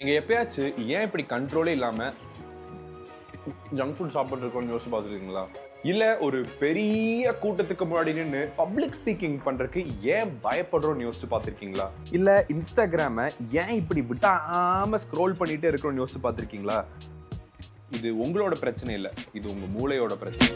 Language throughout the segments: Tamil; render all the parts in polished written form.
நீங்க எப்பயாச்சும் ஏன் இப்படி கண்ட்ரோலே இல்லாம ஜங்க் ஃபுட் சாப்பிட்டு இருக்கோம்னு யோசிச்சு பார்த்துருக்கீங்களா? இல்ல ஒரு பெரிய கூட்டத்துக்கு முன்னாடி நின்று பப்ளிக் ஸ்பீக்கிங் பண்றதுக்கு ஏன் பயப்படுறோம்னு யோசிச்சு பார்த்துருக்கீங்களா? இல்ல இன்ஸ்டாகிராம ஏன் இப்படி விட்டாம ஸ்க்ரோல் பண்ணிட்டே இருக்கிறோம்னு யோசிச்சு பார்த்துருக்கீங்களா? இது உங்களோட பிரச்சனை இல்ல, இது உங்க மூளையோட பிரச்சனை.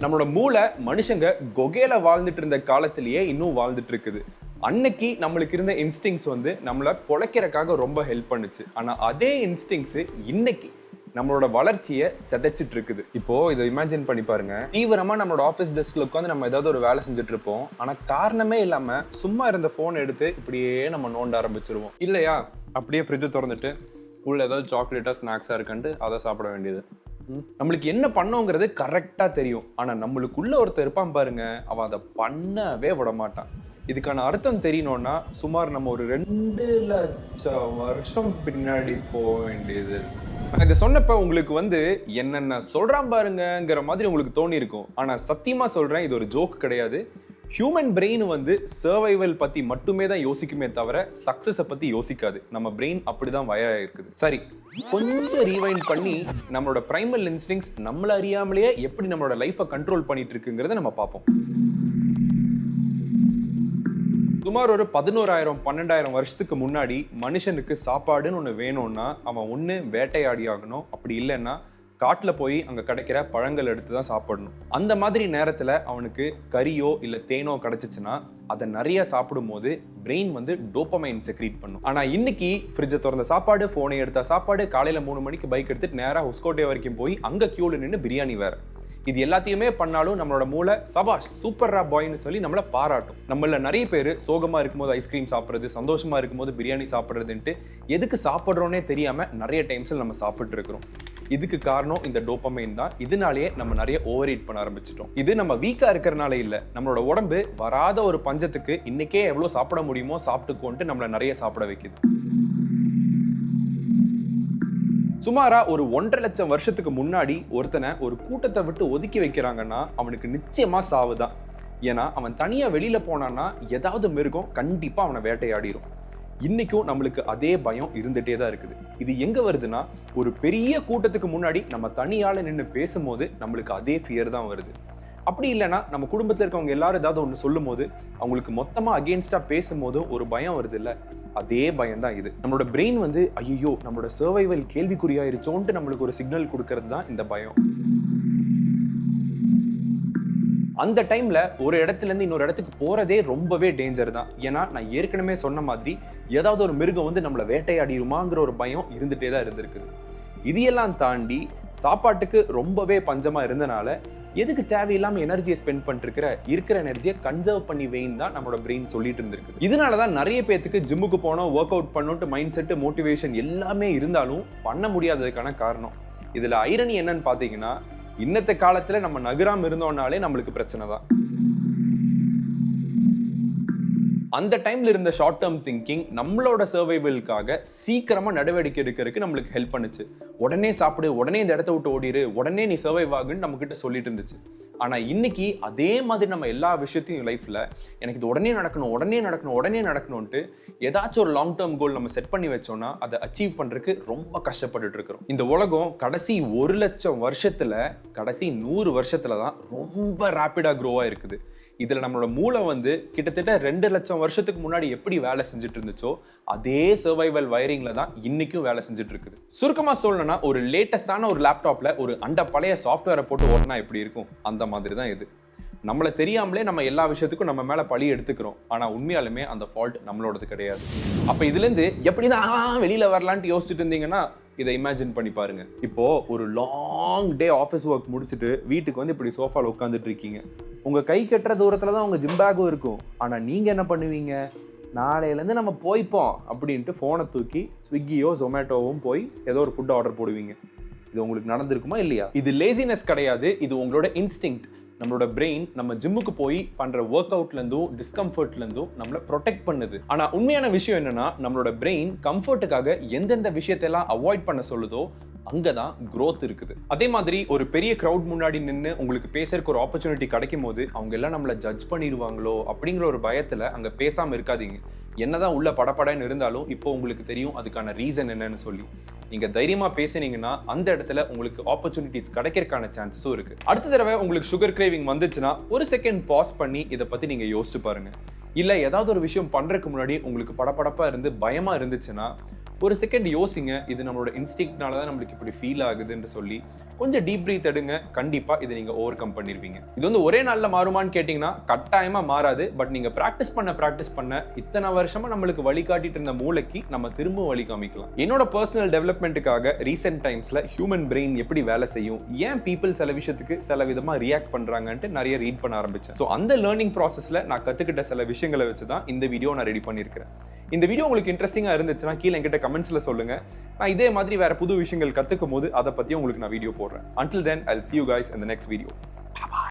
நம்மளோட மூளை மனுஷங்க கொகையில வாழ்ந்துட்டு இருந்த காலத்திலேயே இன்னும் வாழ்ந்துட்டு இருக்குது. அன்னைக்கு நம்மளுக்கு இருந்த இன்ஸ்டிங்ஸ் வந்து நம்மளை பொழைக்கிறதுக்காக ரொம்ப ஹெல்ப் பண்ணுச்சு. ஆனா அதே இன்ஸ்டிங்ஸ் இன்னைக்கு நம்மளோட வளர்ச்சியை சிதைச்சிட்டு இருக்குது. இப்போ இதை இமேஜின் பண்ணி பாருங்க. தீவிரமா நம்மளோட ஆஃபீஸ் டெஸ்க்ல உட்காந்து நம்ம ஏதாவது ஒரு வேலை செஞ்சுட்டு இருப்போம். ஆனா காரணமே இல்லாம சும்மா இருந்த போன் எடுத்து இப்படியே நம்ம நோண்ட ஆரம்பிச்சிருவோம் இல்லையா? அப்படியே ஃப்ரிட்ஜை திறந்துட்டு உள்ள ஏதாவது சாக்லேட்டா ஸ்நாக்ஸா இருக்குன்ட்டு அதை சாப்பிட வேண்டியது. நம்மளுக்கு என்ன பண்ணோங்கிறது கரெக்டா தெரியும். ஆனா நம்மளுக்குள்ள ஒருத்தர் இருப்பான் பாருங்க, அவன் அதை பண்ணவே விட மாட்டான். இதுக்கான அர்த்தம் தெரியணும்னா சுமார் நம்ம ஒரு 2,00,000 வருஷம் பின்னாடி போக வேண்டியது. நான் இதை சொன்னப்ப உங்களுக்கு வந்து என்னென்ன சொல்றான் பாருங்கிற மாதிரி உங்களுக்கு தோணி இருக்கும். ஆனா சத்தியமா சொல்றேன், இது ஒரு ஜோக் கிடையாது. ஹியூமன் பிரெயின் வந்து சர்வைவல் பத்தி மட்டுமே தான் யோசிக்குமே தவிர சக்சஸை பத்தி யோசிக்காது. நம்ம பிரெயின் அப்படிதான் வயர் இருக்குது. சரி, கொஞ்சம் ரீவைண்ட் பண்ணி நம்மளோட பிரைமல் இன்ஸ்டிங்ஸ் நம்மள அறியாமலேயே எப்படி நம்மளோட லைஃபை கண்ட்ரோல் பண்ணிட்டு இருக்குங்கிறத நம்ம பார்ப்போம். சுமார் ஒரு 11,000-12,000 வருஷத்துக்கு முன்னாடி மனுஷனுக்கு சாப்பாடுன்னு ஒன்று வேணும்னா அவன் ஒன்று வேட்டையாடி ஆகணும், அப்படி இல்லைன்னா காட்டில் போய் அங்கே கிடைக்கிற பழங்கள் எடுத்து தான் சாப்பிடணும். அந்த மாதிரி நேரத்தில் அவனுக்கு கறியோ இல்லை தேனோ கிடைச்சிச்சுன்னா அதை நிறைய சாப்பிடும் போது பிரெயின் வந்து டோபமைன் செக்ரீட் பண்ணும். ஆனால் இன்னைக்கு ஃப்ரிட்ஜை திறந்த சாப்பாடு, ஃபோனை எடுத்த சாப்பாடு, காலையில் 3 மணிக்கு பைக் எடுத்துட்டு நேராக ஹொஸ்கோட்டே வரைக்கும் போய் அங்கே கியூவில் நின்று பிரியாணி வேற. இது எல்லாத்தையுமே பண்ணாலும் நம்மளோட மூளை சபாஷ் சூப்பர்ரா பாய்னு சொல்லி நம்மளை பாராட்டும். நம்மள நிறைய பேர் சோகமா இருக்கும்போது ஐஸ்கிரீம் சாப்பிட்றது, சந்தோஷமா இருக்கும்போது பிரியாணி சாப்பிட்றதுன்ட்டு எதுக்கு சாப்பிட்றோன்னே தெரியாம நிறைய டைம்ஸில் நம்ம சாப்பிட்டு இருக்கிறோம். இதுக்கு காரணம் இந்த டோபமைன் தான். இதனாலேயே நம்ம நிறைய ஓவர் ஈட் பண்ண ஆரம்பிச்சிட்டோம். இது நம்ம வீக்கா இருக்கிறனால இல்ல, நம்மளோட உடம்பு வராத ஒரு பஞ்சத்துக்கு இன்னைக்கே எவ்வளவு சாப்பிட முடியுமோ சாப்பிட்டுக்கோன்ட்டு நம்மளை நிறைய சாப்பிட வைக்குது. சுமாரா ஒரு 1,50,000 வருஷத்துக்கு முன்னாடி ஒருத்தனை ஒரு கூட்டத்தை விட்டு ஒதுக்கி வைக்கிறாங்கன்னா அவனுக்கு நிச்சயமா சாவுதான். ஏன்னா அவன் தனியா வெளியில போனான்னா ஏதாவது மிருகம் கண்டிப்பா அவனை வேட்டையாடிரும். இன்னைக்கும் நம்மளுக்கு அதே பயம் இருந்துட்டே தான் இருக்குது. இது எங்க வருதுன்னா, ஒரு பெரிய கூட்டத்துக்கு முன்னாடி நம்ம தனியால நின்று பேசும்போது நம்மளுக்கு அதே ஃபியர் தான் வருது. அப்படி இல்லைன்னா நம்ம குடும்பத்தில் இருக்கவங்க எல்லாரும் ஏதாவது ஒன்று சொல்லும் போது அவங்களுக்கு மொத்தமா அகெயின்ஸ்டா பேசும்போதும் ஒரு பயம் வருது இல்ல, அதே பயம் தான் இது. நம்மளோட பிரெயின் வந்து ஐயோ நம்மளோட சர்வைவல் கேள்விக்குறியாயிருச்சோன்ட்டு நம்மளுக்கு ஒரு சிக்னல் கொடுக்கறது தான் இந்த பயம். அந்த டைம்ல ஒரு இடத்துல இருந்து இன்னொரு இடத்துக்கு போறதே ரொம்பவே டேஞ்சர் தான். ஏன்னா நான் ஏற்கனவே சொன்ன மாதிரி ஏதாவது ஒரு மிருகம் வந்து நம்மளை வேட்டையாடிருமாங்கிற ஒரு பயம் இருந்துட்டே தான் இருந்திருக்குது. இதையெல்லாம் தாண்டி சாப்பாட்டுக்கு ரொம்பவே பஞ்சமா இருந்தனால எதுக்கு தேவையில்லாம எனர்ஜியை ஸ்பெண்ட் பண்ணிட்டு இருக்கிற எனர்ஜியை கன்சர்வ் பண்ணி வைன்னு தான் நம்மளோட பிரெயின் சொல்லிட்டு இருந்திருக்கு. இதனாலதான் நிறைய பேத்துக்கு ஜிம்முக்கு போனோம், ஒர்க் அவுட் பண்ணோன்ட்டு மைண்ட் செட், மோட்டிவேஷன் எல்லாமே இருந்தாலும் பண்ண முடியாததுக்கான காரணம். இதுல ஐரணி என்னன்னு பாத்தீங்கன்னா, இன்னத்த காலத்துல நம்ம நகராம இருந்தோம்னாலே நம்மளுக்கு பிரச்சனை தான். அந்த டைம்ல இருந்த ஷார்ட் டேர்ம் திங்கிங் நம்மளோட சர்வைவலுக்காக சீக்கிரமா நடவடிக்கை எடுக்கிறதுக்கு நம்மளுக்கு ஹெல்ப் பண்ணுச்சு. உடனே சாப்பிடு, உடனே இந்த இடத்த விட்டு ஓடிடு, உடனே நீ சர்வைவ் ஆகுன்னு நம்ம கிட்ட சொல்லிட்டு இருந்துச்சு. ஆனா இன்னைக்கு அதே மாதிரி நம்ம எல்லா விஷயத்தையும் லைஃப்ல எனக்கு இது உடனே நடக்கணும், உடனே நடக்கணும், உடனே நடக்கணும்ட்டு ஏதாச்சும் ஒரு லாங் டேர்ம் கோல் நம்ம செட் பண்ணி வச்சோம்னா அதை அச்சீவ் பண்றதுக்கு ரொம்ப கஷ்டப்பட்டுட்டு இருக்கிறோம். இந்த உலகம் கடைசி 1,00,000 வருஷத்துல, கடைசி 100 வருஷத்துல தான் ரொம்ப ரேப்பிடா க்ரோவா இருக்குது. இதுல நம்மளோட மூளை வந்து கிட்டத்தட்ட 2,00,000 வருஷத்துக்கு முன்னாடி எப்படி வேலை செஞ்சுட்டு இருந்துச்சோ அதே சர்வைவல் வயரிங்ல தான் இன்னைக்கும் வேலை செஞ்சுட்டு இருக்குது. சுருக்கமா சொல்லணும்னா, ஒரு லேட்டஸ்டான ஒரு லேப்டாப்ல ஒரு பழைய சாஃப்ட்வேரை போட்டு ஓட்டினா எப்படி இருக்கும், அந்த மாதிரி தான் இது. நம்மளை தெரியாமலே நம்ம எல்லா விஷயத்துக்கும் நம்ம மேல பழி எடுத்துக்கிறோம். ஆனா உண்மையாலுமே அந்த ஃபால்ட் நம்மளோடது கிடையாது. அப்ப இதுல இருந்து எப்படிதான் வெளியில வரலான்ட்டு யோசிச்சுட்டு இருந்தீங்கன்னா இதை இமேஜின் பண்ணி பாருங்க. இப்போ ஒரு லாங் டே ஆஃபீஸ் ஒர்க் முடிச்சுட்டு வீட்டுக்கு வந்து இப்படி சோஃபால உட்காந்துட்டு இருக்கீங்க. உங்க கை கட்டுற தூரத்துல தான் உங்க ஜிம் பேக்கும் இருக்கும். ஆனா நீங்க என்ன பண்ணுவீங்க, நாளையிலேருந்து நம்ம போய்ப்போம் அப்படின்ட்டு ஃபோனை தூக்கி ஸ்விக்கியோ ஜொமேட்டோவும் போய் ஏதோ ஒரு ஃபுட் ஆர்டர் போடுவீங்க. இது உங்களுக்கு நடந்திருக்குமா இல்லையா? இது லேசினஸ் கிடையாது, இது உங்களோட இன்ஸ்டிங்க்ட். நம்மளோட பிரெயின் நம்ம ஜிம்முக்கு போய் பண்ற ஒர்க் அவுட்ல இருந்தும் டிஸ்கம்ஃபர்ட்ல இருந்தும் நம்மளை ப்ரொடெக்ட் பண்ணுது. ஆனா உண்மையான விஷயம் என்னன்னா, நம்மளோட பிரெயின் கம்ஃபர்ட்டுக்காக எந்தெந்த விஷயத்தெல்லாம் அவாய்ட் பண்ண சொல்லுதோ அங்கதான் growth இருக்குது. அதே மாதிரி ஒரு பெரிய crowd முன்னாடி நின்று உங்களுக்கு பேசுறதுக்கு ஒரு ஆப்பர்ச்சுனிட்டி கிடைக்கும் போது அவங்க எல்லாம் நம்மளை ஜட்ஜ் பண்ணிடுவாங்களோ அப்படிங்கிற ஒரு பயத்துல அங்க பேசாம இருக்காதீங்க. என்னதான் உள்ள படபடன்னு இருந்தாலும் இப்போ உங்களுக்கு தெரியும் அதுக்கான ரீசன் என்னன்னு சொல்லி. நீங்க தைரியமா பேசினீங்கன்னா அந்த இடத்துல உங்களுக்கு ஆப்பர்ச்சுனிட்டிஸ் கிடைக்கிறதுக்கான சான்சஸும் இருக்கு. அடுத்த தடவை உங்களுக்கு சுகர் கிரேவிங் வந்துச்சுன்னா ஒரு செகண்ட் பாஸ் பண்ணி இதை பத்தி நீங்க யோசிச்சு பாருங்க. இல்ல ஏதாவது ஒரு விஷயம் பண்றதுக்கு முன்னாடி உங்களுக்கு படபடப்பா இருந்து பயமா இருந்துச்சுன்னா ஒரு செகண்ட் யோசிங்க, இது நம்மளோட இன்ஸ்டிங்க்ட்னால தான் நம்மளுக்கு இப்படி ஃபீல் ஆகுதுன்னு சொல்லி கொஞ்சம் டீப் பிரீத் எடுங்க. கண்டிப்பா இதை நீங்க ஓவர் கம் பண்ணிருவீங்க. இது வந்து ஒரே நாள்ல மாறுமான்னு கேட்டீங்கன்னா கட்டாயமா மாறாது. பட் நீங்க பிராக்டிஸ் பண்ண இத்தனை வருஷமா நம்மளுக்கு வழிகாட்டிட்டு இருந்த மூளைக்கு நம்ம திரும்ப வழி காமிக்கலாம். என்னோட பர்சனல் டெவலப்மெண்ட்டுக்காக ரீசெண்ட் டைம்ஸ்ல ஹியூமன் பிரெயின் எப்படி வேலை செய்யும், ஏன் பீப்புள் சில விஷயத்துக்கு சில விதமா ரியாக்ட் பண்றாங்கன்ட்டு நிறைய ரீட் பண்ண ஆரம்பிச்சேன். ஸோ அந்த லேர்னிங் ப்ராசஸ்ல நான் கத்துக்கிட்ட சில விஷயங்களை வச்சு தான் இந்த வீடியோ நான் ரெடி பண்ணியிருக்கிறேன். இந்த வீடியோ உங்களுக்கு இன்ட்ரெஸ்டிங்கா இருந்துச்சுன்னா கீழே என்கிட்ட கமெண்ட்ஸ்ல சொல்லுங்க. நான் இதே மாதிரி வேற புது விஷயங்கள் கத்துக்கும் போது அதை பத்தி உங்களுக்கு நான் வீடியோ போடுறேன். Until then, I'll see you guys in the next video. Bye bye.